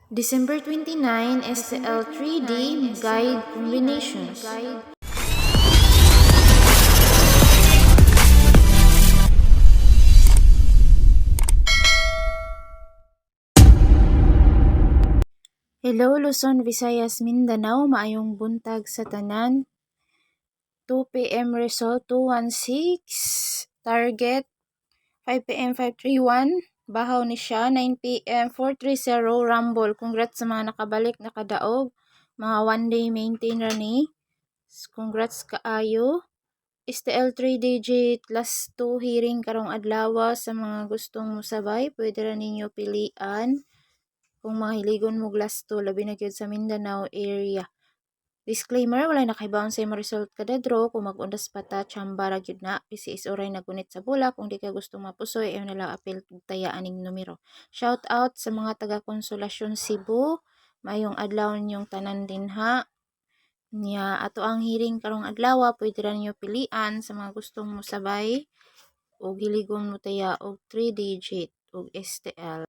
December 29, STL 3D Guide Combinations. Hello Luzon, Visayas, Mindanao, maayong buntag sa tanan. 2 p.m. result 216, target 5 p.m. 531, bahaw ni siya 9 p.m. 430, rumble. Congrats sa mga nakabalik, nakadaog, mga one day maintain rani. Congrats kaayo. STL 3 digit last 2 hearing karong adlaw sa mga gustong musabay, pwede ra ninyo pilian kung mahiligon mo last 2 labi na gyud sa Mindanao area. Disclaimer, walay nakahibaon sa imong result kada draw. Kung mag-undas pa ta, tsamba ra gyud na. PCS oray nagunit sa bulak. Kung di ka gustong mapusoy, ayaw nalang apel taya aning numero. Shout out sa mga taga Konsolasyon Cebu. Mayong adlaw ninyong tanan din ha. Nya ato ang hearing karong adlaw, pwede ra ninyo pilian sa mga gustong mo sabay o giligom mo taya og 3 digit og STL.